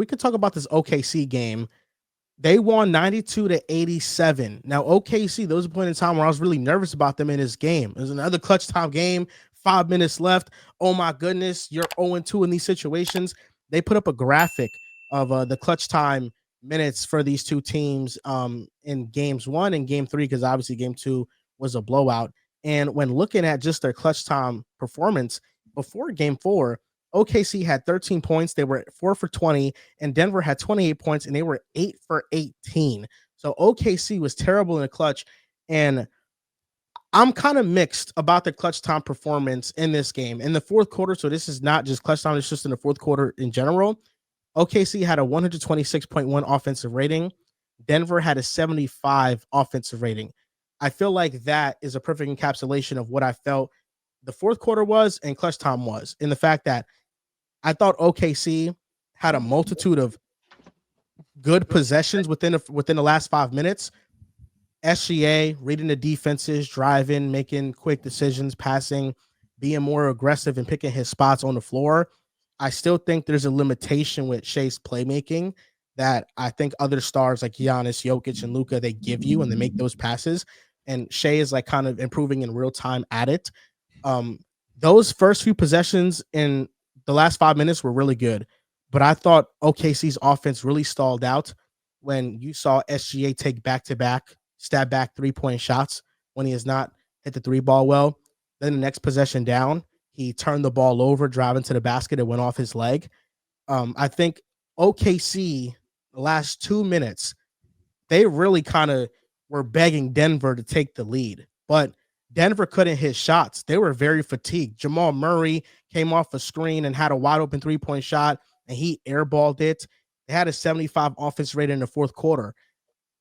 we could talk about this OKC game. They won 92-87. Now, OKC, there was a point in time where I was really nervous about them in this game. It was another clutch time game, 5 minutes left. Oh my goodness, you're 0-2 in these situations. They put up a graphic of the clutch time minutes for these two teams in games one and game three, because obviously game two was a blowout. And when looking at just their clutch time performance before game four, OKC had 13 points. They were 4 for 20, and Denver had 28 points, and they were 8 for 18. So OKC was terrible in the clutch, and I'm kind of mixed about the clutch time performance in this game. In the fourth quarter, so this is not just clutch time, it's just in the fourth quarter in general. OKC had a 126.1 offensive rating. Denver had a 75 offensive rating. I feel like that is a perfect encapsulation of what I felt the fourth quarter was and clutch time was, in the fact that I thought OKC had a multitude of good possessions within the last 5 minutes. SGA reading the defenses, driving, making quick decisions, passing, being more aggressive and picking his spots on the floor. I still think there's a limitation with Shea's playmaking that I think other stars like Giannis, Jokic, and Luka, they give you and they make those passes. And Shea is like kind of improving in real time at it. Those first few possessions in the last 5 minutes were really good, but I thought OKC's offense really stalled out when you saw SGA take back-to-back stab back 3-point shots when he has not hit the three ball well. Then the next possession down, he turned the ball over, driving to the basket, and went off his leg. I think OKC, the last 2 minutes, they really kind of were begging Denver to take the lead, but Denver couldn't hit shots. They were very fatigued. Jamal Murray came off a screen and had a wide open 3-point shot, and he airballed it. They had a 75 offense rate in the fourth quarter.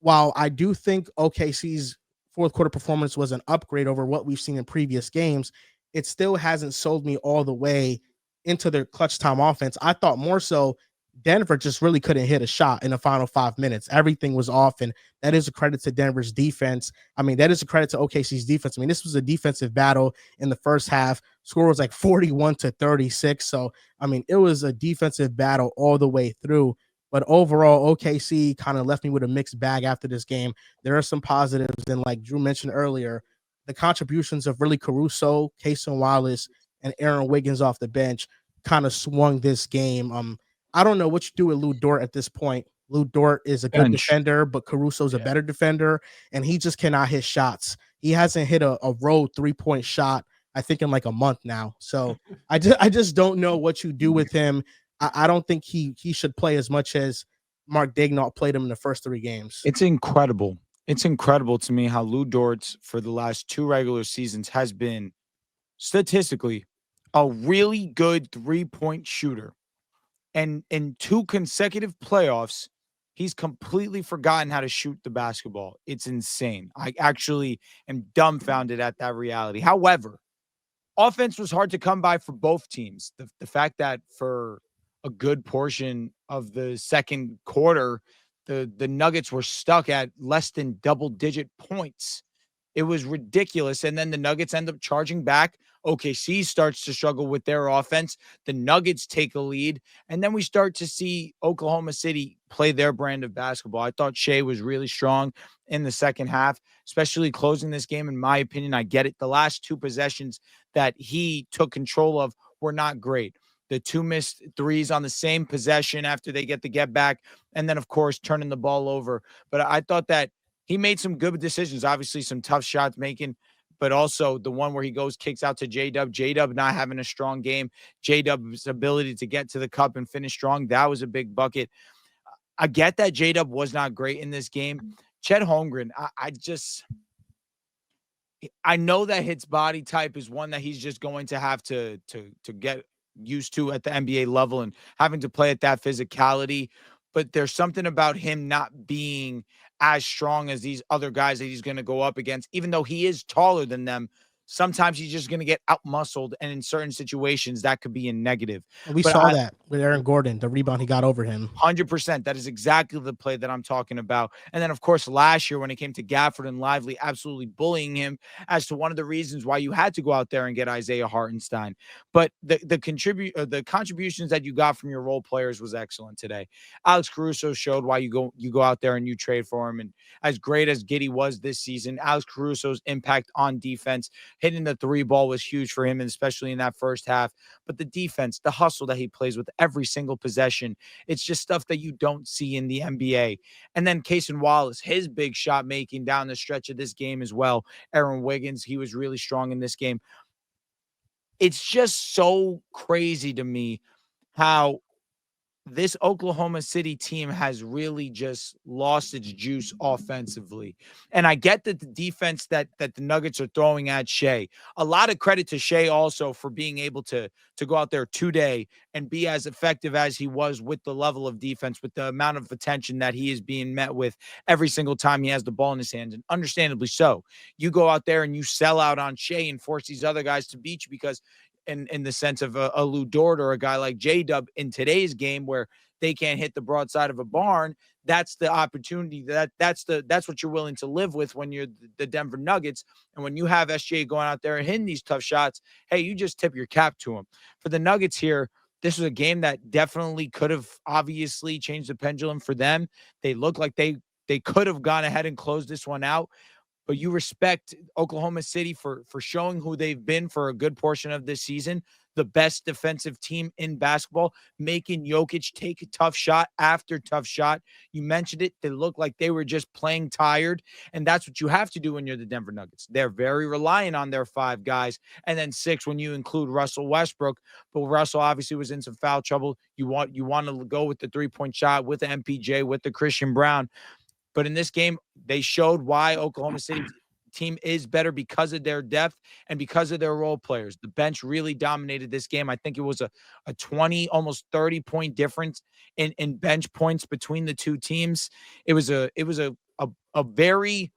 While I do think OKC's fourth quarter performance was an upgrade over what we've seen in previous games, it still hasn't sold me all the way into their clutch time offense. I thought more so Denver just really couldn't hit a shot in the final 5 minutes. Everything was off, and that is a credit to Denver's defense. I mean, that is a credit to OKC's defense. I mean, this was a defensive battle in the first half. Score was like 41-36. So, I mean, it was a defensive battle all the way through. But overall, OKC kind of left me with a mixed bag after this game. There are some positives, and like Drew mentioned earlier, the contributions of really Caruso, Cason Wallace, and Aaron Wiggins off the bench kind of swung this game. I don't know what you do with Lou Dort at this point. Lou Dort is a good defender, but Caruso's a better defender, and he just cannot hit shots. He hasn't hit a road 3-point shot, I think, in like a month now. So I just don't know what you do with him. I don't think he should play as much as Mark Daigneault played him in the first 3 games. It's incredible. It's incredible to me how Lou Dort for the last 2 regular seasons has been statistically a really good 3-point shooter. And in 2 consecutive playoffs, he's completely forgotten how to shoot the basketball. It's insane. I actually am dumbfounded at that reality. However, offense was hard to come by for both teams. The fact that for a good portion of the second quarter, the Nuggets were stuck at less than double-digit points. It was ridiculous. And then the Nuggets end up charging back. OKC starts to struggle with their offense. The Nuggets take a lead. And then we start to see Oklahoma City play their brand of basketball. I thought Shea was really strong in the second half, especially closing this game. In my opinion, I get it. The last 2 possessions that he took control of were not great. The 2 missed threes on the same possession after they get the get back. And then, of course, turning the ball over. But I thought that he made some good decisions, obviously some tough shots making, but also the one where he goes, kicks out to J-Dub. J-Dub not having a strong game. J-Dub's ability to get to the cup and finish strong, that was a big bucket. I get that J-Dub was not great in this game. Chet Holmgren, I know that his body type is one that he's just going to have to get used to at the NBA level and having to play at that physicality. But there's something about him not being as strong as these other guys that he's going to go up against, even though he is taller than them. sometimes he's just going to get outmuscled, and in certain situations that could be a negative. And we But saw that with Aaron Gordon, the rebound he got over him. 100%. That is exactly the play that I'm talking about. And then, of course, last year when it came to Gafford and Lively absolutely bullying him as to one of the reasons why you had to go out there and get Isaiah Hartenstein. But the contributions that you got from your role players was excellent today. Alex Caruso showed why you go out there and you trade for him. And as great as Giddey was this season, Alex Caruso's impact on defense, hitting the three ball was huge for him, and especially in that first half. But the defense, the hustle that he plays with every single possession, it's just stuff that you don't see in the NBA. And then Cason Wallace, his big shot making down the stretch of this game as well. Aaron Wiggins, he was really strong in this game. It's just so crazy to me how this Oklahoma City team has really just lost its juice offensively. And I get that the defense that the Nuggets are throwing at Shea. A lot of credit to Shea also for being able to go out there today and be as effective as he was with the level of defense, with the amount of attention that he is being met with every single time he has the ball in his hands. And understandably so. You go out there and you sell out on Shea and force these other guys to beat you because in the sense of a Lou Dort or a guy like J-Dub in today's game where they can't hit the broadside of a barn. That's the opportunity that's what you're willing to live with when you're the Denver Nuggets. And when you have SJ going out there and hitting these tough shots, hey, you just tip your cap to him. For the Nuggets here, this was a game that definitely could have obviously changed the pendulum for them. They look like they could have gone ahead and closed this one out, but you respect Oklahoma City for showing who they've been for a good portion of this season, the best defensive team in basketball, making Jokic take a tough shot after tough shot. You mentioned it. They look like they were just playing tired, and that's what you have to do when you're the Denver Nuggets. They're very reliant on their five guys, and then six when you include Russell Westbrook. But Russell obviously was in some foul trouble. You want to go with the three-point shot with the MPJ, with the Christian Brown. But in this game, they showed why Oklahoma City team is better because of their depth and because of their role players. The bench really dominated this game. I think it was a 20, almost 30-point difference in bench points between the two teams. It was a very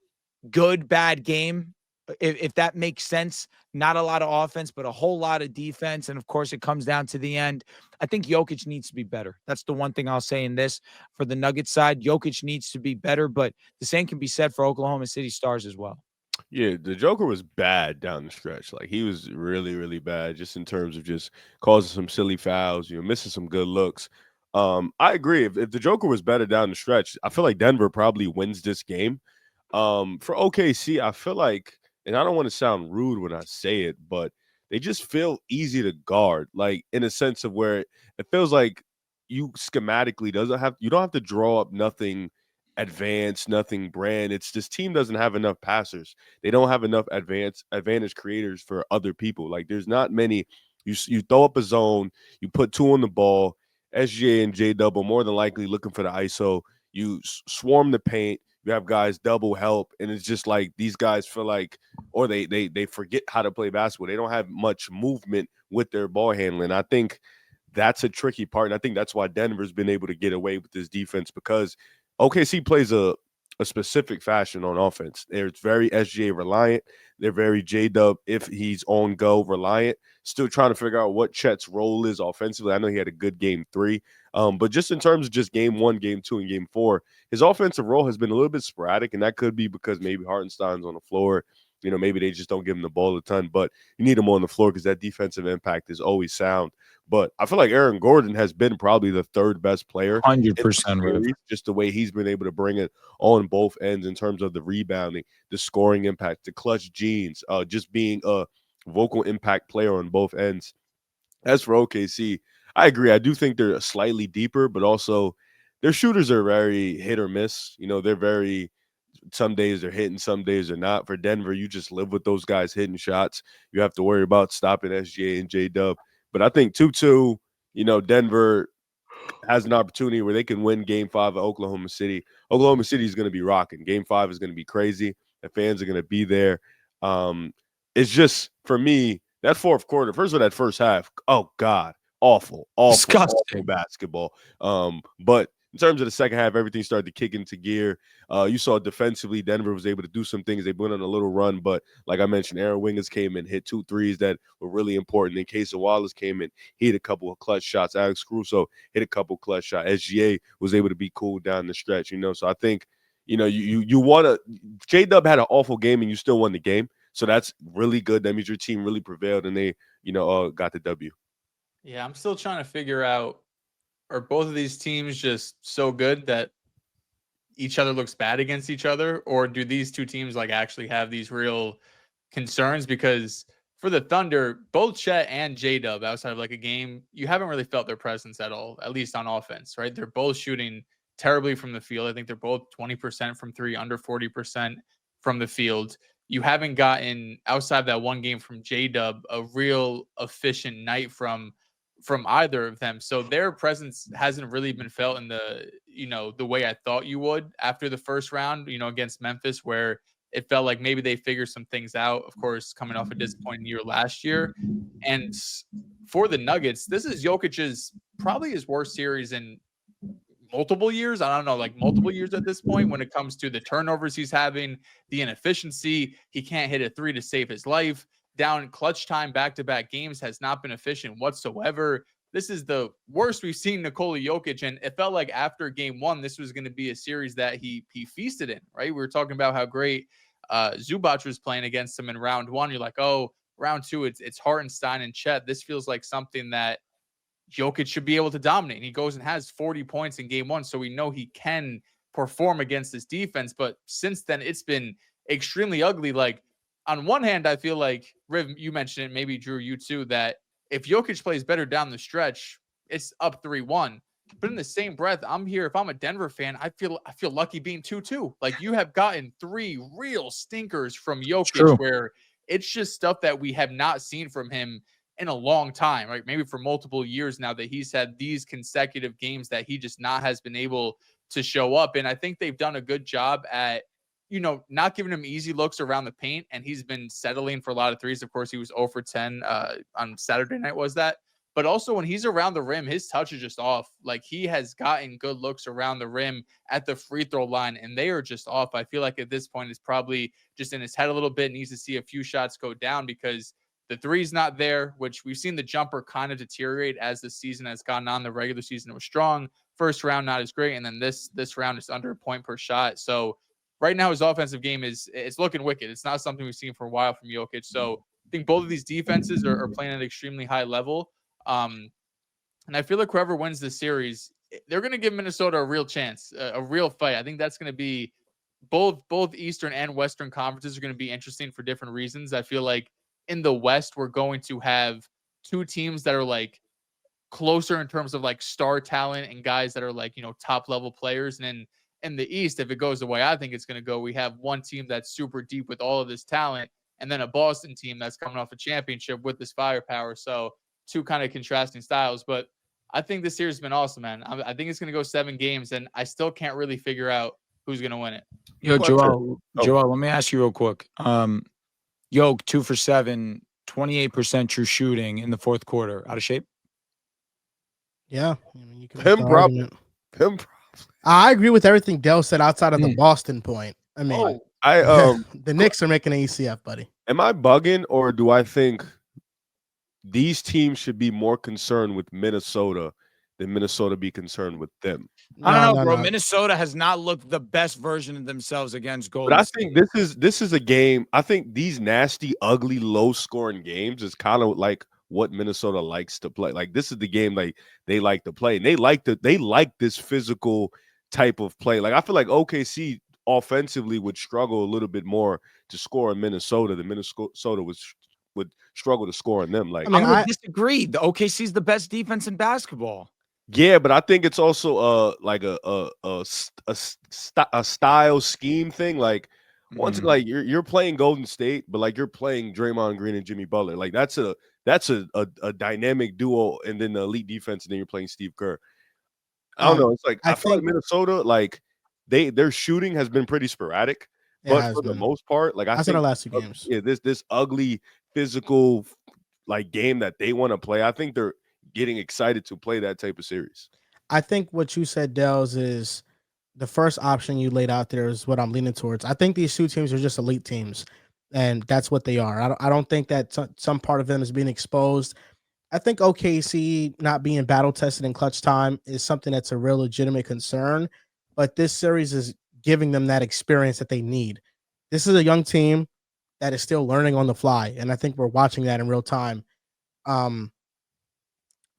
good, bad game. If that makes sense, not a lot of offense, but a whole lot of defense. And of course, it comes down to the end. I think Jokic needs to be better. That's the one thing I'll say in this for the Nuggets side. Jokic needs to be better, but the same can be said for Oklahoma City Stars as well. Yeah, the Joker was bad down the stretch. Like he was really, really bad, just in terms of just causing some silly fouls, missing some good looks. I agree. If the Joker was better down the stretch, I feel like Denver probably wins this game. For OKC, I feel like, and I don't want to sound rude when I say it, but they just feel easy to guard, like in a sense of where it feels like you schematically doesn't have you don't have to draw up nothing advanced, nothing brand. It's this team doesn't have enough passers. They don't have enough advantage creators for other people. Like there's not many. You throw up a zone, you put two on the ball. SGA and J double more than likely looking for the ISO. You swarm the paint. You have guys double help, and it's just like these guys feel like, or they forget how to play basketball. They don't have much movement with their ball handling. I think that's a tricky part, and I think that's why Denver's been able to get away with this defense because OKC plays a specific fashion on offense. They're very SGA reliant. They're very J Dub if he's on go reliant. Still trying to figure out what Chet's role is offensively. I know he had a good game 3. But just in terms of just game 1, game 2, and game 4, his offensive role has been a little bit sporadic, and that could be because maybe Hartenstein's on the floor. Maybe they just don't give him the ball a ton, but you need him on the floor because that defensive impact is always sound. But I feel like Aaron Gordon has been probably the third best player in the 100%, Riv. series, just the way he's been able to bring it on both ends in terms of the rebounding, the scoring impact, the clutch genes, just being a vocal impact player on both ends. As for OKC, I agree. I do think they're slightly deeper, but also their shooters are very hit or miss. They're very some days they're hitting, some days they're not. For Denver, you just live with those guys hitting shots. You have to worry about stopping SGA and J Dub. But I think 2-2, Denver has an opportunity where they can win game 5 of Oklahoma City. Oklahoma City is going to be rocking. Game 5 is going to be crazy. The fans are going to be there. It's just, for me, that fourth quarter, first of all, that first half, oh, God, awful Disgusting. basketball. But in terms of the second half, everything started to kick into gear. You saw defensively, Denver was able to do some things. They went on a little run, but like I mentioned, Aaron Wingers came in, hit 2 threes that were really important. In case of Wallace came in, he hit a couple of clutch shots. Alex Caruso hit a couple of clutch shots. SGA was able to be cool down the stretch, So I think, you want to. J Dub had an awful game and you still won the game, so that's really good. That means your team really prevailed and they, got the W. Yeah, I'm still trying to figure out, are both of these teams just so good that each other looks bad against each other, or do these two teams like actually have these real concerns? Because for the Thunder, both Chet and J-Dub, outside of like a game, you haven't really felt their presence at all, at least on offense, right? They're both shooting terribly from the field. I think they're both 20% from three, under 40% from the field. You haven't gotten, outside that one game from J-Dub, a real efficient night from either of them. So their presence hasn't really been felt in the way I thought you would after the first round, against Memphis, where it felt like maybe they figured some things out, of course, coming off a disappointing year last year. And for the Nuggets, this is Jokic's probably his worst series in multiple years. I don't know, like multiple years at this point when it comes to the turnovers he's having, the inefficiency. He can't hit a three to save his life. Down clutch time, back-to-back games has not been efficient whatsoever. This is the worst we've seen Nikola Jokic, and it felt like after game one, this was going to be a series that he feasted in, right? We were talking about how great Zubac was playing against him in round one. You're like, oh, round two, it's Hartenstein and Chet. This feels like something that Jokic should be able to dominate. And he goes and has 40 points in game one, so we know he can perform against this defense. But since then, it's been extremely ugly. Like, on one hand, I feel like, Riv, you mentioned it, maybe Drew, you too, that if Jokic plays better down the stretch, it's up 3-1. But in the same breath, I'm here. If I'm a Denver fan, I feel lucky being 2-2. Like, you have gotten 3 real stinkers from Jokic, where it's just stuff that we have not seen from him in a long time, right? Maybe for multiple years now, that he's had these consecutive games that he just not has been able to show up. And I think they've done a good job at, not giving him easy looks around the paint, and he's been settling for a lot of threes. Of course, he was 0 for 10 on Saturday night, was that? But also when he's around the rim, his touch is just off. Like, he has gotten good looks around the rim at the free throw line, and they are just off. I feel like at this point, it's probably just in his head a little bit, needs to see a few shots go down, because the three's not there, which we've seen the jumper kind of deteriorate as the season has gone on. The regular season was strong. First round, not as great. And then this round is under a point per shot. So right now, his offensive game it's looking wicked. It's not something we've seen for a while from Jokic. So I think both of these defenses are playing at an extremely high level. And I feel like whoever wins this series, they're going to give Minnesota a real chance, a real fight. I think that's going to be both Eastern and Western conferences are going to be interesting for different reasons. I feel like in the West, we're going to have two teams that are like closer in terms of like star talent and guys that are like, top level players. And then in the East, if it goes the way I think it's going to go, we have one team that's super deep with all of this talent, and then a Boston team that's coming off a championship with this firepower. So two kind of contrasting styles. But I think this series has been awesome, man. I think it's going to go 7 games, and I still can't really figure out who's going to win it. Yo, Joel, let me ask you real quick. Yoke, 2 for 7, 28% true shooting in the fourth quarter. Out of shape? Yeah. I mean, you can Him probably. I agree with everything Dell said outside of the Boston point. I mean, the Knicks are making an ECF, buddy. Am I bugging, or do I think these teams should be more concerned with Minnesota than Minnesota be concerned with them? I don't know, bro. Minnesota has not looked the best version of themselves against Golden State. But I think this is a game. I think these nasty, ugly, low-scoring games is kind of like what Minnesota likes to play. Like, this is the game like they like to play, and they like this physical type of play. Like, I feel like OKC offensively would struggle a little bit more to score in Minnesota than Minnesota would struggle to score on them. Like, I would disagree. The OKC is the best defense in basketball. Yeah, but I think it's also like a style scheme thing. Like, once like you're playing Golden State, but like you're playing Draymond Green and Jimmy Butler. Like, that's a dynamic duo, and then the elite defense, and then you're playing Steve Kerr. I don't know. It's like I feel like Minnesota, like their shooting has been pretty sporadic, but for the most part, like I think the last 2 games. Yeah, this ugly physical like game that they want to play. I think they're getting excited to play that type of series. I think what you said, Dels, is the first option you laid out there is what I'm leaning towards. I think these two teams are just elite teams, and that's what they are. I don't think that some part of them is being exposed. I think OKC not being battle tested in clutch time is something that's a real legitimate concern, but this series is giving them that experience that they need. This is a young team that is still learning on the fly, and I think we're watching that in real time. Um,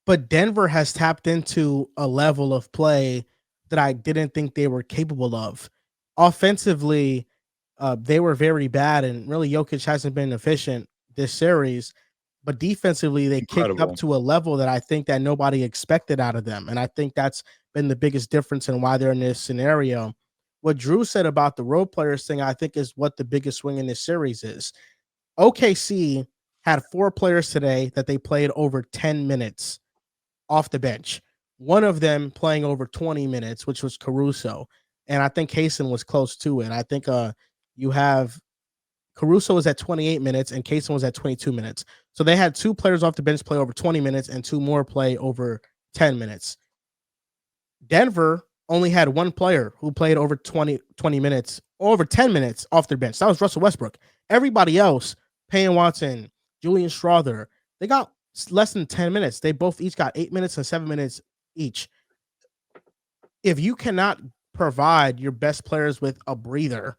but Denver has tapped into a level of play that I didn't think they were capable of. Offensively, they were very bad, and really Jokic hasn't been efficient this series. But defensively, they kicked up Incredible. to a level that I think that nobody expected out of them, and I think that's been the biggest difference in why they're in this scenario. What Drew said about the role players thing, I think, is what the biggest swing in this series is. OKC had 4 players today that they played over 10 minutes off the bench. One of them playing over 20 minutes, which was Caruso. And I think Kaysen was close to it. I think you have Caruso was at 28 minutes and Kaysen was at 22 minutes. So they had 2 players off the bench play over 20 minutes and 2 more play over 10 minutes. Denver only had 1 player who played over 20 minutes, or over 10 minutes off their bench. That was Russell Westbrook. Everybody else, Payne Watson, Julian Strother, they got less than 10 minutes. They both each got 8 minutes and 7 minutes each. If you cannot provide your best players with a breather,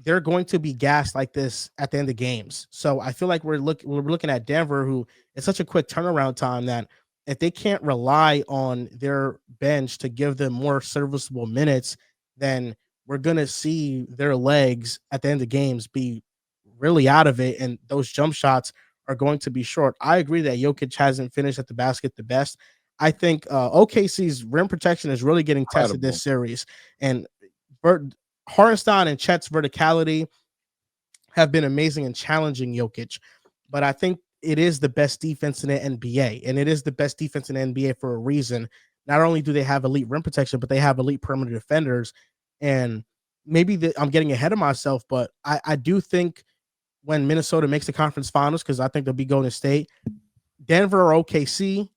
they're going to be gassed like this at the end of games. So I feel like we're looking at Denver, who it's such a quick turnaround time that if they can't rely on their bench to give them more serviceable minutes, then we're gonna see their legs at the end of games be really out of it, and those jump shots are going to be short. I agree that Jokic hasn't finished at the basket the best. I think OKC's rim protection is really getting tested Incredible. this series, and Hartenstein and Chet's verticality have been amazing and challenging Jokic, but I think it is the best defense in the NBA, and it is the best defense in the NBA for a reason. Not only do they have elite rim protection, but they have elite perimeter defenders. And maybe I'm getting ahead of myself, but I do think when Minnesota makes the conference finals, because I think they'll be going to state, Denver or OKC,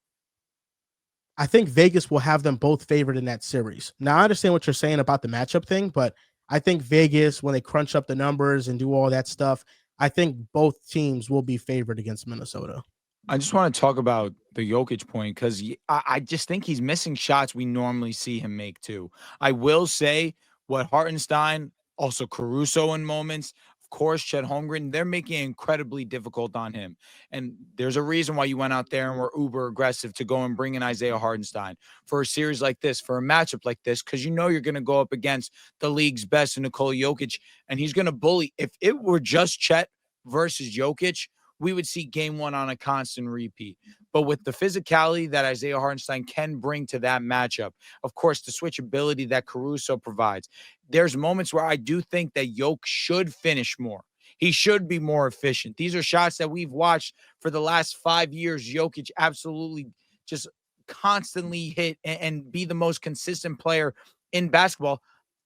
I think Vegas will have them both favored in that series. Now, I understand what you're saying about the matchup thing, but I think Vegas, when they crunch up the numbers and do all that stuff, I think both teams will be favored against Minnesota. I just want to talk about the Jokic point because I just think he's missing shots we normally see him make too. I will say what Hartenstein, also Caruso in moments, of course, Chet Holmgren, they're making it incredibly difficult on him. And there's a reason why you went out there and were uber aggressive to go and bring in Isaiah Hartenstein for a series like this, for a matchup like this, because you know you're going to go up against the league's best in Nikola Jokic, and he's going to bully. If it were just Chet versus Jokic, we would see game one on a constant repeat. But with the physicality that Isaiah Hartenstein can bring to that matchup, of course, the switchability that Caruso provides, there's moments where I do think that Jokic should finish more. He should be more efficient. These are shots that we've watched for the last 5 years. Jokic absolutely just constantly hit and be the most consistent player in basketball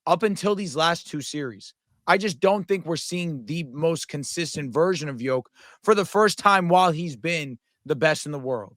up until these last 2 series. I just don't think we're seeing the most consistent version of Jokic for the first time while he's been the best in the world.